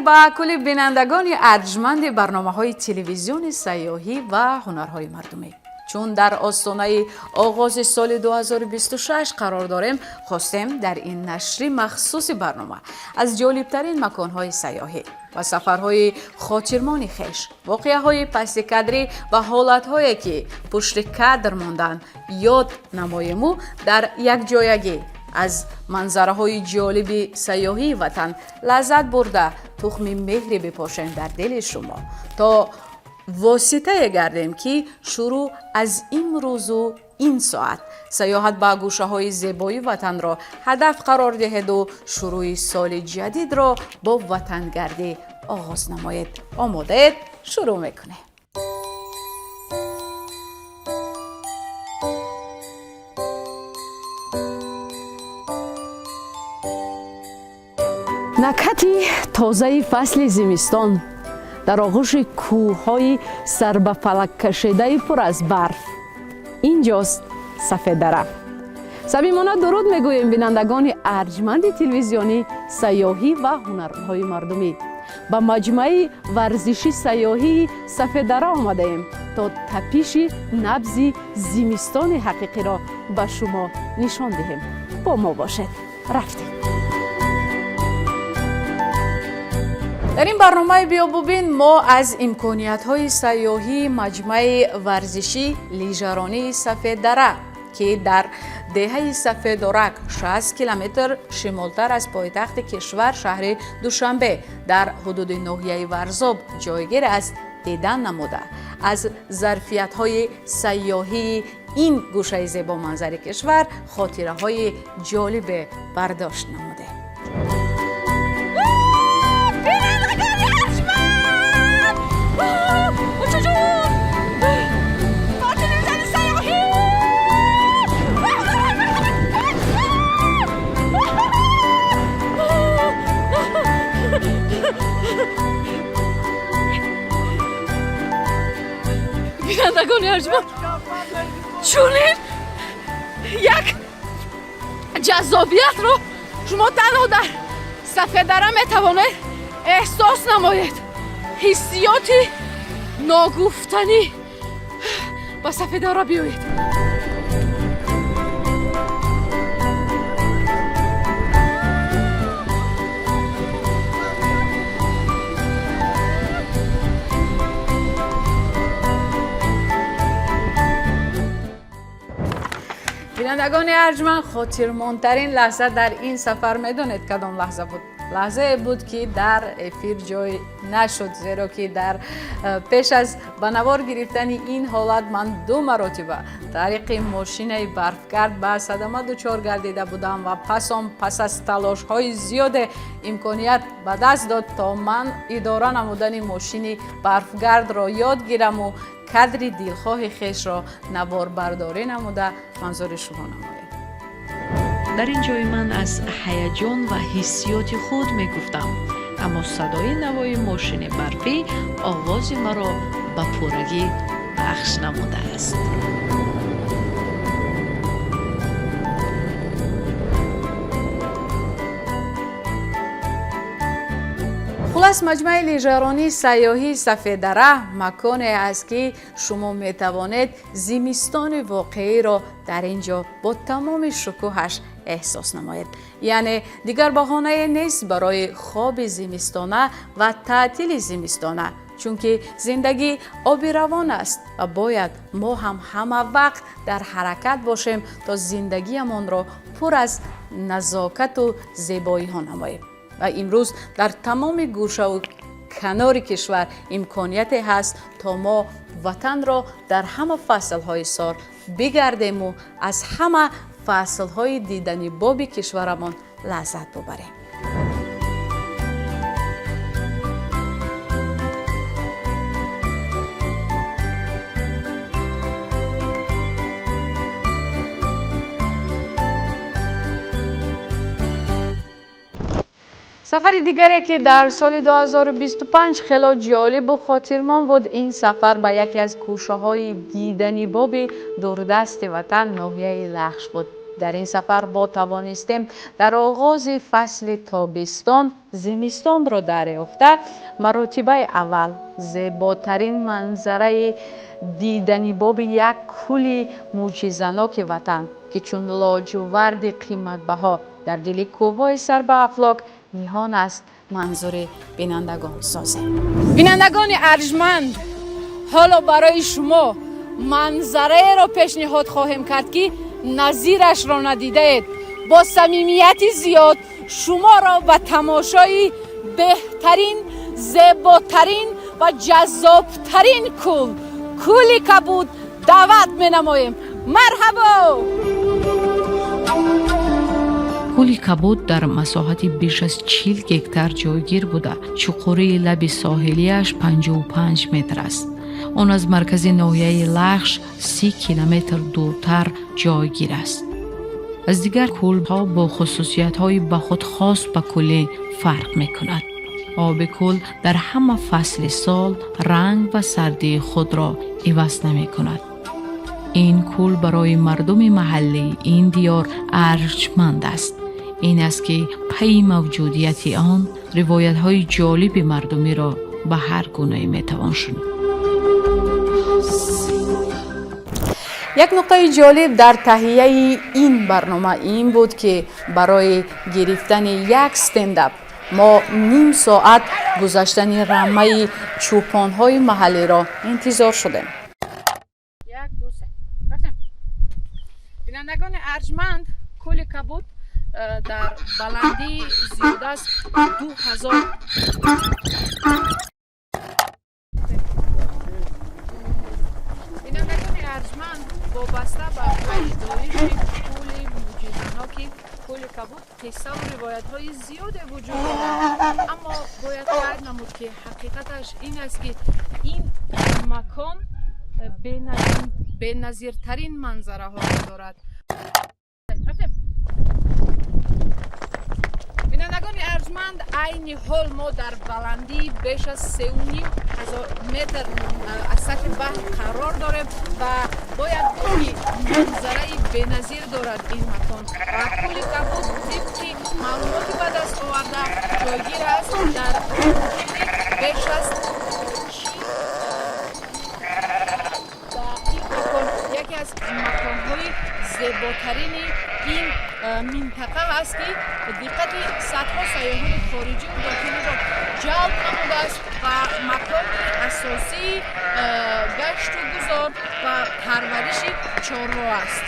به کل بینندگان ارجمند برنامه‌های تلویزیون سیاحی و هنرهای مردمی. چون در آستانه آغاز سال 2026 قرار داریم، خواستیم در این نشر مخصوص برنامه از جالبترین مکانهای سیاحی و سفرهای خاطرمان خویش، واقعه‌های پس کادری و حالت‌هایی که پشت کادر ماندن یاد نماییم در یک جایگی از منظره‌های جالب سیاحی وطن لذت برده تخم مهری بپاشیم در دل شما تا واسطه گردیم که شروع از امروز و این ساعت سیاحت به گوشه‌های زیبای وطن را هدف قرار دهید و شروع سال جدید را با وطنگردی آغاز نمایید. آماده اید؟ شروع میکنه. نکهتی تازه فصل زمستان در آغوش کوه‌های سر به فلک کشیده پر از برف. اینجاست سفید دره. صمیمانه درود میگوییم بینندگان ارجمند تلویزیونی سیاحی و هنرهای مردمی. با مجمع ورزشی سیاحی سفید دره آمده ایم تا تپش نبض زمستان حقیقی را به شما نشان دهیم. با ما باشید. رفتیم. در این برنامه بیا ببین ما از امکانیت‌های سیاحی مجمع ورزشی لیژرانی سفید دره که در دهه سفیدارک 60 کیلومتر شمالتر از پایتخت کشور شهر دوشنبه در حدود ناحیه ورزاب جایگیر است دیدن نموده از ظرفیت‌های سیاحی این گوشه زیبا منظر کشور خاطره‌های جالب برداشت نموده. بینندگان ارجمند چونین یک جذابیت رو شما تنها در سفید دره میتوانید احساس نمایید. حسیاتی ناگفتنی با سفید دره بیایید. بینندگان ارجمند خاطرماندترین لحظه در این سفر میدونید کدام لحظه بود؟ لحظه بود که در افیر جای نشد، زیرا که در پیش از بنوار گرفتن این حالت من 2 مرتبه طریق ماشین برفگرد به صدمه دچار گردیده بودم و پس از تلاش های زیاد امکانیت به دست داد تا من اداره نمودن ماشین برفگرد را یاد گیرم و قدری دلخواه خیش را نوار برداری نموده منظور شما نماید. در این جای من از هیجان و حسیات خود می گفتم، اما صدای نوای ماشین برفی آواز مرا به پرگی بخش نموده است. خلاص مجمع لیژرانی سیاحی سفید دره مکانی است که شما می توانید زمستان واقعی را در اینجا با تمام شکوهش احساس نمایید. یعنی دیگر بهانه نیست برای خواب زمستانه و تعطیل زمستانه، چون که زندگی آبی روان است و باید ما هم همه وقت در حرکت باشیم تا زندگیمان را پر از نزاکت و زیبایی ها نماییم. و امروز در تمام گوشه و کنار کشور امکانیتی هست تا ما وطن را در همه فصلهای سال بگردیم و از همه فصلهای دیدنی باب کشورمان لذت ببریم. سفر دیگری که در سال 2025 خیلی جالب و خاطرمان بود، این سفر به یکی از گوشه‌های دیدنی باب دوردست وطن ناحیه لخش بود. در این سفر با توانستیم در آغاز فصل تابستان زمستان را دریافته مراتبه اول زیباترین منظره دیدنی باب یک کل معجزه‌ناک وطن که چون لاجورد قیمت بها در دل کوههای سر به افلاک نهان است منظور بینندگان سازیم. بینندگان ارجمند، حالا برای شما منظره را پیشنهاد خواهیم کرد که نظیرش را ندیده اید. با صمیمیت زیاد شما را به تماشای بهترین، زیباترین و جذابترین کولی کبود دعوت می نماییم. مرحبا! کولی کبود در مساحت بیش از 40 هکتار جایگیر بوده. چقوری لب ساحلیش 55 متر است. آن از مرکز ناحیه لخش 30 کیلومتر دورتر جایگیر است. از دیگر کول‌ها با خصوصیت‌های به خود خاص به کولی فرق می‌کند. آب کول در همه فصل سال رنگ و سردی خود را عوض نمی‌کند. این کول برای مردم محلی این دیار ارجمند است. این است که پی موجودیت آن روایت‌های جالب مردمی را به هر گونه می‌توان شنید. یک نکته جالب در تهیه این برنامه این بود که برای گرفتن یک استنداپ ما نیم ساعت گذشتن رمه چوپان‌های محلی را انتظار شدیم. بینندگان ارجمند، کولی کبود در بلندی زیاد است 2000. بینندگان ارجمند، وابسته به پیدایش کولی معجزه‌ناک کولی کبود قصه و روایت‌های زیاد وجود دارد، اما باید یاد نمود که حقیقتش این است که این مکان بی‌نظیرترین منظره ها دارد. بینندگان ارجمند، عین حال ما در بلندی بیش از 3,500 متر از سطح بحر قرار داریم و باید گفت که منظره بی‌نظیر دارد این مکان و کولی کبود طبق معلوماتی به دست آورده جایگیر است در بیش از یکی از مکان‌های زیباترین این منطقه هست که دقت صدها سیاحان خارجی و داخلی را جلب نموده است و مکان اساسی گشت و گذار و پرورش چهارراه است.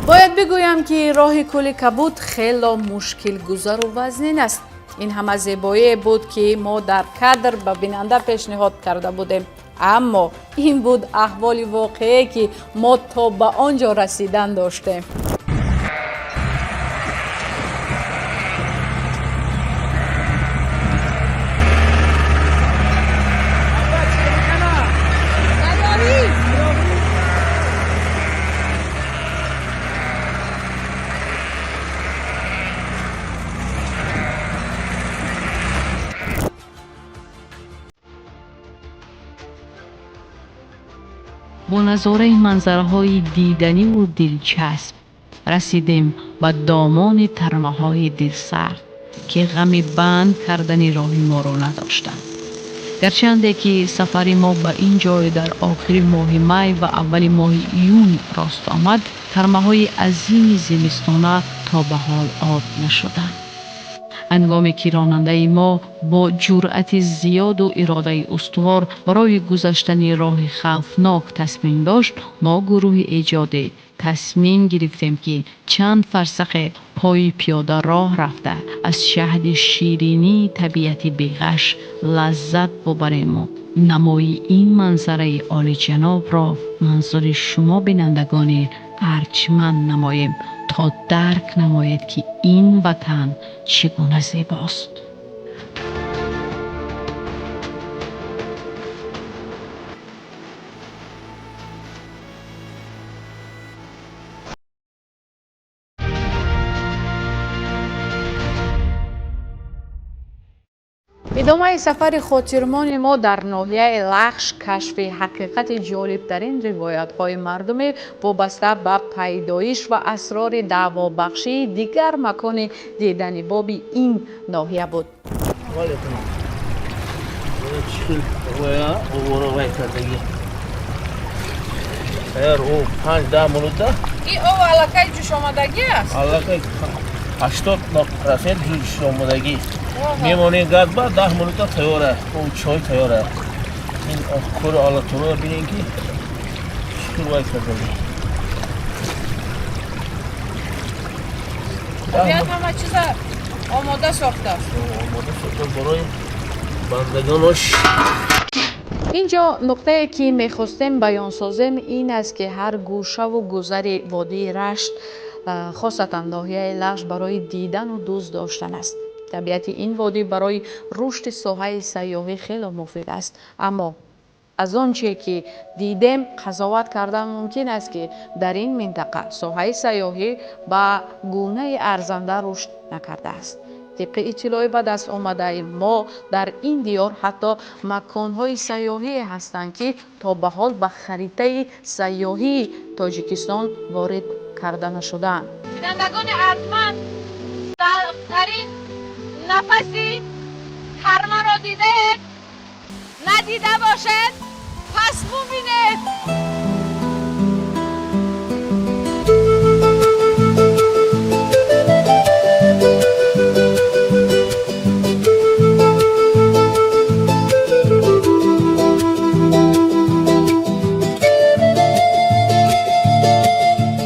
باید بگویم که راه کولی کبود خیلی مشکل گذار و وزنین است. این همه زیبایی بود که ما در کادر به بیننده پیشنهاد کرده بودیم، اما این بود احوال واقعی که ما تا به آنجا رسیدن داشتیم. با نظاره این منظرهای دیدنی و دلچسب رسیدیم به دامان ترمه‌های دلسرد که غم بند کردن راه ما را نداشتند. گرچند که سفر ما به این جای در آخر ماه می و اول ماه ایون راست آمد، ترمه‌های عظیم زمستانه تا به حال آب نشدند. هنگامی که راننده ما با جرأت زیاد و اراده استوار برای گذشتن راه خوفناک تصمیم داشت، ما گروه ایجاد تصمیم گرفتیم که چند فرسخ پای پیاده راه رفته از شهد شیرینی طبیعت بیغش لذت ببریم و نمای این منظره عالی جناب را منظور شما بینندگان ارجمند نماییم تا درک نماید که این وطن چگونه زیباست. ادامه سفر خاطرمان ما در ناحیه لخش کشف حقیقت جالبترین روایت های مردمی وابسته به پیدایش و اسرار دعوابخشی دیگر مکان دیدنی بابی این ناحیه بود. او 5-10 minutda این او علاقه جوش آمدگی است؟ علاقه 80 رسید جوش آمدگی میمونی گرد بعد 10 minutda تیاره او چای تیاره این کور آلاتون رو بینین که شکر وای کردگی طبیعت همه چیز آماده ساخته است. آماده ساخته برای بندگانش. اینجا نقطه که میخواستیم بیان سازیم این است که هر گوشه و گذر وادی رشت خاصتا ناحیه لخش برای دیدن و دوست داشتن است. طبیعت این وادی برای رشد ساحه سیاحی خیلی مفید است، اما از آنچه که دیدیم قضاوت کردن ممکن است که در این منطقه ساحه سیاحی با گونه ارزنده رشد نکرده است. طبق اطلاع به دست آمده ما در این دیار حتی مکان‌های سیاحی هستند که تا به حال به خریطه سیاحی تاجیکستان وارد کرده نشدند. بینندگان ارجمند، در این نفسی حرم را دیده ندیده باشد پس ببینید.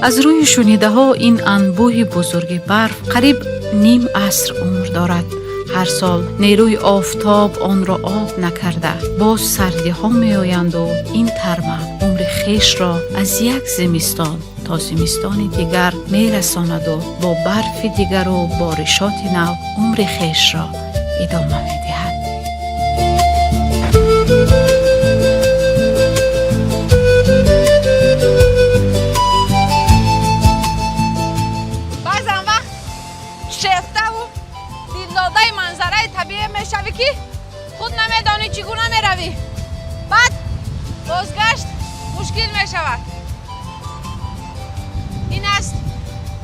از روی شنیده ها این انبوه بزرگ برف قریب نیم عصر عمر دارد. هر سال نیروی آفتاب آن را آب نکرده باز سردی ها می آیند و این ترمه عمر خیش را از یک زمستان تا زمستان دیگر می رساند و با برف دیگر و بارشات نو عمر خیش را ادامه می دهد. میشوی که خود نمیدانی چگونه میروی، بعد بازگشت مشکل میشود. این است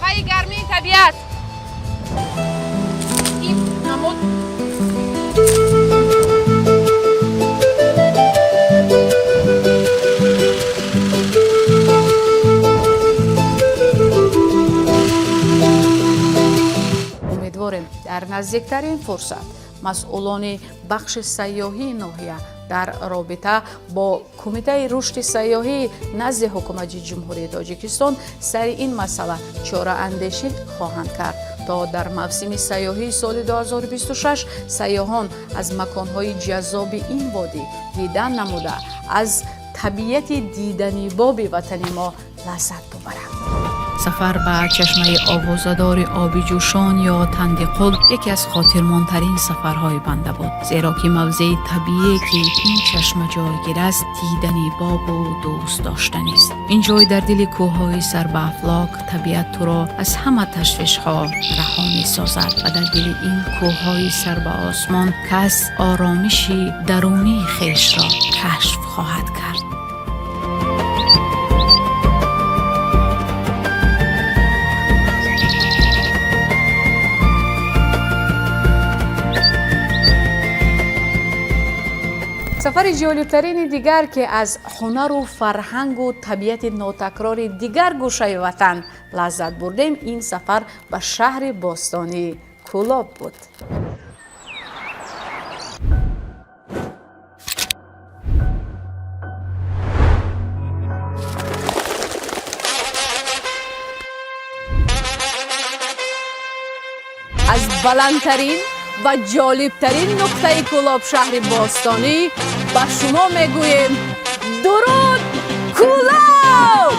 پای گرمی طبیعت. این نمود امیدواریم در نزدیکترین فرصت مسئولان بخش سیاحی ناحیه در رابطه با کمیته رشد سیاحی نزد حکومت جمهوری تاجیکستان سر این مسئله چاره اندیشی خواهند کرد تا در موسم سیاحی سال 2026 سیاحان از مکانهای جذاب این وادی دیدن نموده از طبیعت دیدنی باب وطن ما لذت ببرند. سفر به چشمه آوازدار آبی جوشان یا تندقل یکی از خاطرماندترین سفرهای بنده بود، زیرا که موضع طبیعی که این چشمه جایگیر است دیدنی باب و دوست داشتنی است. این جای در دل کوههای سر به افلاک طبیعت تو را از همه تشویش‌ها رها می‌سازد و در دل این کوههای سر به آسمان کس آرامش درونی خیش را کشف خواهد کرد. سفر جالبترین دیگر که از هنر و فرهنگ و طبیعت ناتکرار دیگر گوشه وطن لذت بردیم این سفر به شهر باستانی کولاب بود. از بلندترین و جالبترین نقطه کولاب شهر باستانی به شما میگوییم درود کولاب!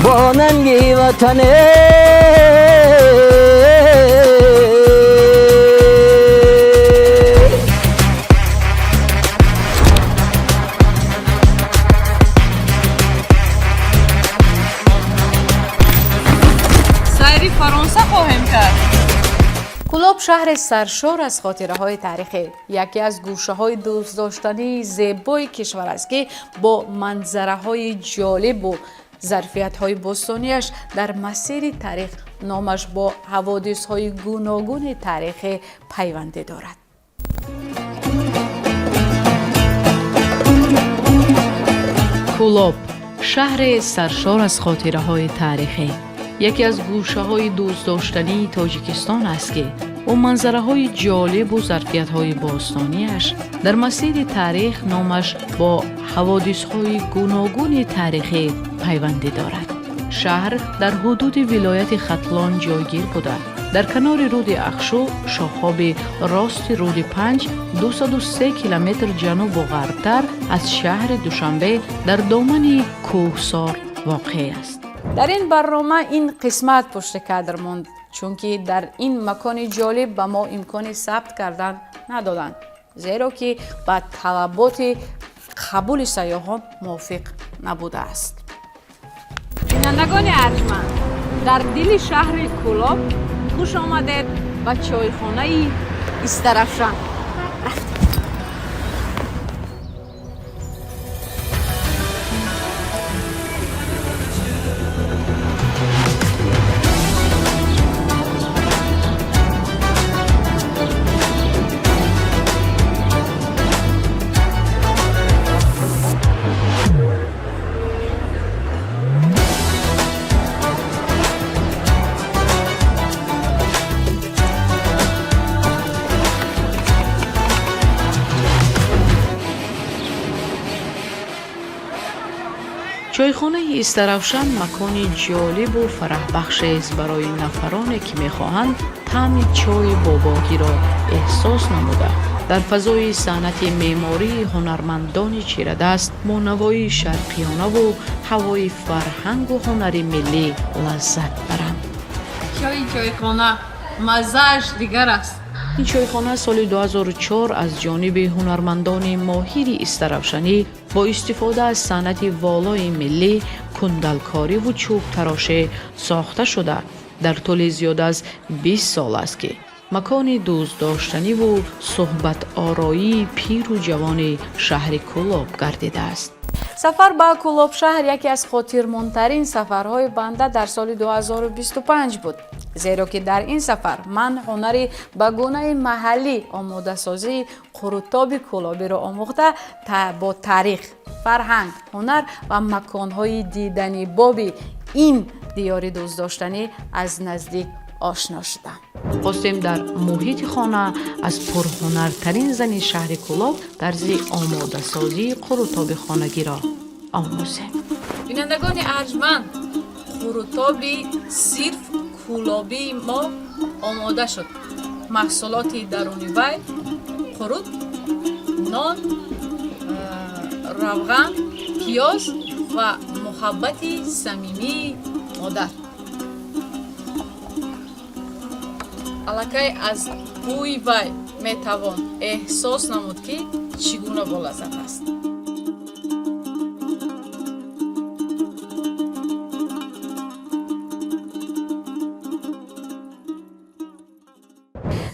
با ننگی وطنه خواهیم کرد. کلوب شهر سرشار از خاطره‌های تاریخی، یکی از گوشه‌های دوست داشتنی زیبای کشور است که با منظره‌های جالب و ظرفیت‌های باستانیش در مسیر تاریخ نامش با حوادث‌های گوناگون تاریخی پیوند دارد. کلوب شهر سرشار از خاطره‌های تاریخی، یکی از گوشه‌های دوست داشتنی تاجیکستان است که با منظره‌های جالب و ظرفیت‌های باستانیش در مسیر تاریخ نامش با حوادث‌های گوناگون تاریخی پیوند دارد. شهر در حدود ولایت ختلان جایگیر بوده. در کنار رود اخشو، شاخاب راست رود 5 203 کیلومتر جنوب و غربتر از شهر دوشنبه در دامن کوهسار واقع است. در این برنامه این قسمت پشت کادر ماند، چون که در این مکان جالب به ما امکان ثبت کردن ندادند، زیرا که با طلبات قبول سیاحان موافق نبوده است. بینندگان ارجمند، در دل شهر کلوب خوش آمدید به چایخانه استرافشان. چایخانه استرافشان مکانی جالب و فرح بخش است برای نفرانی که می‌خواهند طعم چای باباگی را احساس نموده در فضای صنعت معماری هنرمندان چیره‌دست با نوای شرقیانه و هوای فرهنگ و هنر ملی لذت برند. چایخانه مزه‌اش دیگر است. این چایخانه سال 2004 از جانب هنرمندان ماهر استرافشانی با استفاده از صنعت والای ملی، کندلکاری و چوب تراشه ساخته شده. در طول زیاد از 20 سال است که مکان دوست داشتنی و صحبت آرایی پیر و جوان شهر کلوب گردیده است. سفر به کلوب شهر یکی از خاطرماندترین سفرهای بنده در سال 2025 بود، زیرا که در این سفر من هنری به گونه محلی آماده سازی قروتاب کلوبی را آموخته با تاریخ، فرهنگ، هنر و مکانهای دیدنی بابی این دیار دوست داشتنی از نزدیک آشنا شدم. خواستیم در محیط خانه از پرهنرترین زن شهر کلوب طرز آماده سازی قروتاب خانگی را آموزیم. بینندگان ارجمند، قروتاب صرف کلوبی ما آماده شد. محصولات درونی وی قروت، نان، روغن، پیاز و محبت صمیمی مادر. الکی از بوی وی میتوان احساس نمود که چگونه با لذت است.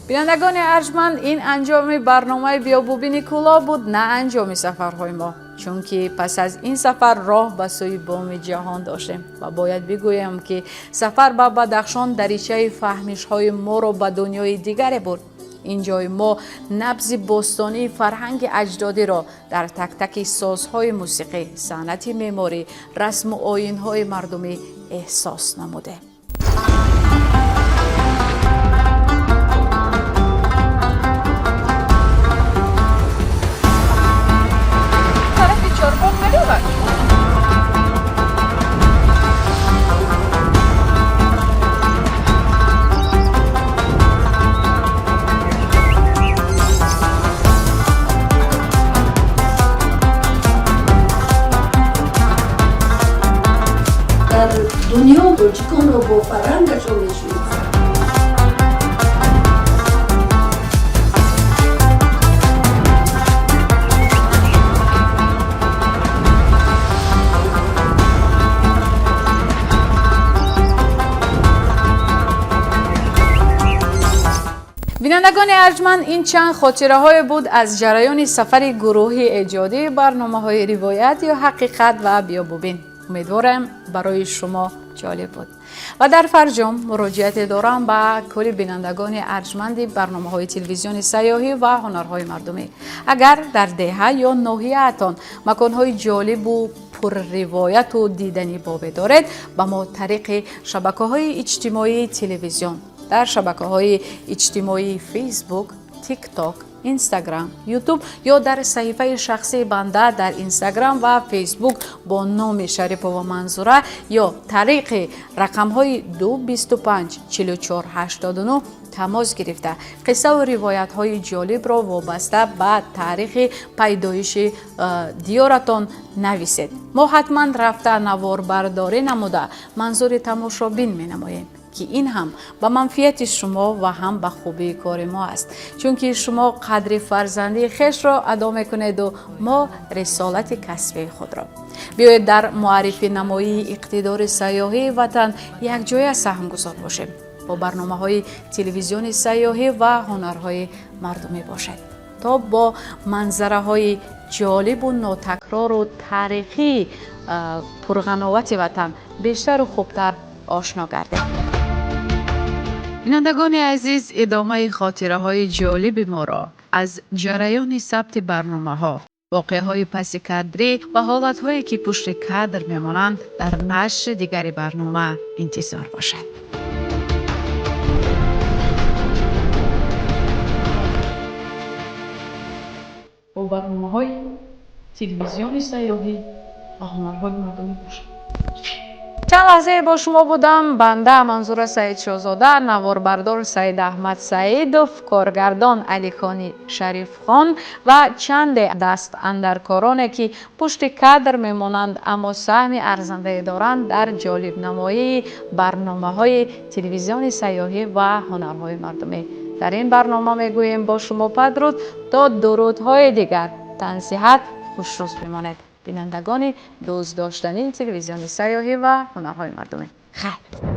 بینندگان ارجمند، این انجام برنامه بیابوبین کلوب بود، نه انجام سفرهای ما، چون که پس از این سفر راه به سوی بام جهان داشتیم و باید بگویم که سفر به بدخشان دریچه فهمش های ما را به دنیای دیگری برد. اینجای ما نبض باستانی فرهنگ اجدادی را در تک تک سازهای موسیقی، صنعت معماری، رسم و آیین‌های مردمی احساس نموده. دنیا بلوچستان رو با فرهنگش رو میشناسه. بینندگان ارجمند، این چند خاطره های بود از جریان سفر گروهی ایجادی برنامه های روایت یا حقیقت و بیا ببین. امیدوارم برای شما جالب بود و در فرجام مراجعت دارم به کل بینندگان ارجمند برنامه های تلویزیون سیاحی و هنرهای مردمی. اگر در دهه یا ناحیه‌تان مکانهای جالب و پر روایت و دیدنی بابه دارد، با ما طریق شبکه‌های اجتماعی تلویزیون در شبکه‌های اجتماعی فیسبوک، تیک تاک، اینستاگرام، یوتیوب یا در صفحه شخصی بنده در اینستاگرام و فیسبوک با نام شریف و منظوره یا طریق رقم‌های 225 44 89 تماس گرفته قصه و روایت های جالب را وابسته به تاریخ پیدایش دیارتان نویسید. ما حتما رفته نوار برداری نموده منظور تماشابین می نماییم که این هم به منفعت شما و هم به خوبی کار ما است، چون که شما قدر فرزندی خویش را ادا میکنید و ما رسالت کسبی خود را. بیایید در معرفی نمایی اقتدار سیاحی وطن یک جای سهم گذار باشیم. با برنامه های تلویزیون سیاحی و هنرهای مردمی باشد تا با منظره های جالب و ناتکرار و تاریخی پرغناوت وطن بیشتر و خوبتر آشنا گردید. بینندگان عزیز، ادامه خاطره های جالب ما را از جریان ثبت برنامه ها، واقعه های پس کادری و حالت هایی که پشت کادر میمانند در نشر دیگر برنامه انتظار باشد. با برنامه های تلویزیون سیاحی و هنرهای مردمی باشد. چند لحظه با شما بودم. بنده منظور سعید شاهزاده، نواربردار سعید احمد سعیدوف، کارگردان علی خانی شریف خان و چند دست اندرکارانی که پشت کادر میمانند اما سهم ارزنده دارند در جالب نمایی برنامه های تلویزیون سیاحی و هنرهای مردمی. در این برنامه میگوییم با شما بدرود تا درودهای دیگر. تن صحت، خوش روز بمانید. بینندگان دوست داشتنی تلویزیون سیاحی و هنرهای مردمی، خیر.